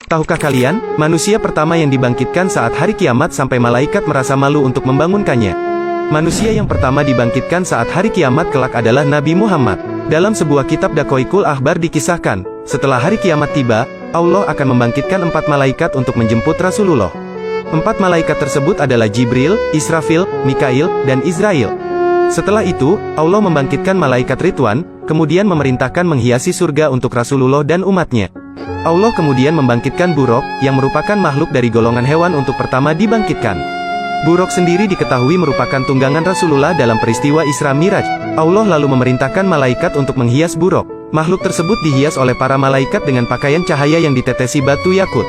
Tahukah kalian, manusia pertama yang dibangkitkan saat hari kiamat sampai malaikat merasa malu untuk membangunkannya? Manusia yang pertama dibangkitkan saat hari kiamat kelak adalah Nabi Muhammad. Dalam sebuah kitab Daqaiqul Akhbar dikisahkan, setelah hari kiamat tiba, Allah akan membangkitkan 4 malaikat untuk menjemput Rasulullah. 4 malaikat tersebut adalah Jibril, Israfil, Mikail, dan Israil. Setelah itu, Allah membangkitkan malaikat Ridwan, kemudian memerintahkan menghiasi surga untuk Rasulullah dan umatnya. Allah kemudian membangkitkan Buraq, yang merupakan makhluk dari golongan hewan untuk pertama dibangkitkan. Buraq sendiri diketahui merupakan tunggangan Rasulullah dalam peristiwa Isra Miraj. Allah lalu memerintahkan malaikat untuk menghias Buraq. Makhluk tersebut dihias oleh para malaikat dengan pakaian cahaya yang ditetesi batu yakut.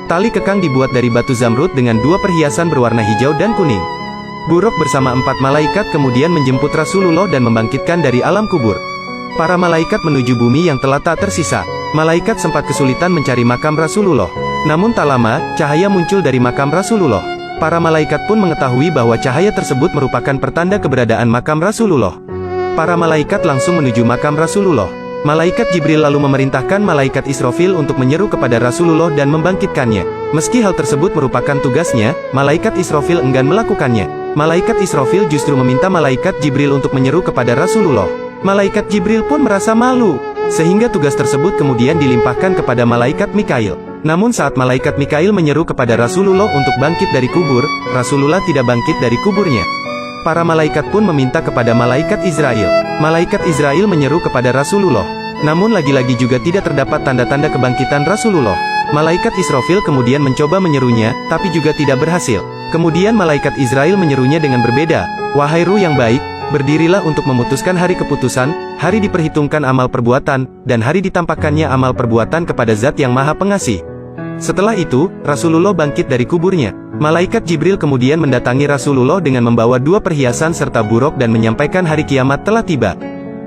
Tali kekang dibuat dari batu zamrud dengan 2 perhiasan berwarna hijau dan kuning. Buraq bersama 4 malaikat kemudian menjemput Rasulullah dan membangkitkan dari alam kubur. Para malaikat menuju bumi yang telah tak tersisa. Malaikat sempat kesulitan mencari makam Rasulullah. Namun tak lama, cahaya muncul dari makam Rasulullah. Para malaikat pun mengetahui bahwa cahaya tersebut merupakan pertanda keberadaan makam Rasulullah. Para malaikat langsung menuju makam Rasulullah. Malaikat Jibril lalu memerintahkan malaikat Israfil untuk menyeru kepada Rasulullah dan membangkitkannya. Meski hal tersebut merupakan tugasnya, malaikat Israfil enggan melakukannya. Malaikat Israfil justru meminta malaikat Jibril untuk menyeru kepada Rasulullah. Malaikat Jibril pun merasa malu, sehingga tugas tersebut kemudian dilimpahkan kepada malaikat Mikail. Namun saat malaikat Mikail menyeru kepada Rasulullah untuk bangkit dari kubur, Rasulullah tidak bangkit dari kuburnya. Para malaikat pun meminta kepada malaikat Israil. Malaikat Israil menyeru kepada Rasulullah. Namun lagi-lagi juga tidak terdapat tanda-tanda kebangkitan Rasulullah. Malaikat Israfil kemudian mencoba menyerunya, tapi juga tidak berhasil. Kemudian malaikat Israil menyerunya dengan berbeda. Wahai ruh yang baik, berdirilah untuk memutuskan hari keputusan, hari diperhitungkan amal perbuatan, dan hari ditampakkannya amal perbuatan kepada Zat yang Maha Pengasih. Setelah itu, Rasulullah bangkit dari kuburnya. Malaikat Jibril kemudian mendatangi Rasulullah dengan membawa 2 perhiasan serta Buraq dan menyampaikan hari kiamat telah tiba.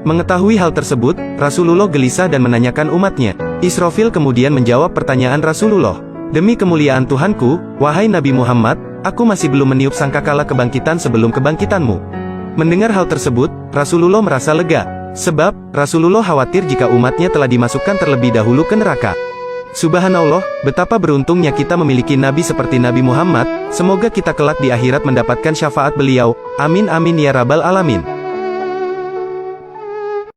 Mengetahui hal tersebut, Rasulullah gelisah dan menanyakan umatnya. Israfil kemudian menjawab pertanyaan Rasulullah. Demi kemuliaan Tuhanku, wahai Nabi Muhammad, aku masih belum meniup sangkakala kebangkitan sebelum kebangkitanmu. Mendengar hal tersebut, Rasulullah merasa lega, sebab Rasulullah khawatir jika umatnya telah dimasukkan terlebih dahulu ke neraka. Subhanallah, betapa beruntungnya kita memiliki Nabi seperti Nabi Muhammad, semoga kita kelak di akhirat mendapatkan syafaat beliau, amin amin ya rabbal alamin.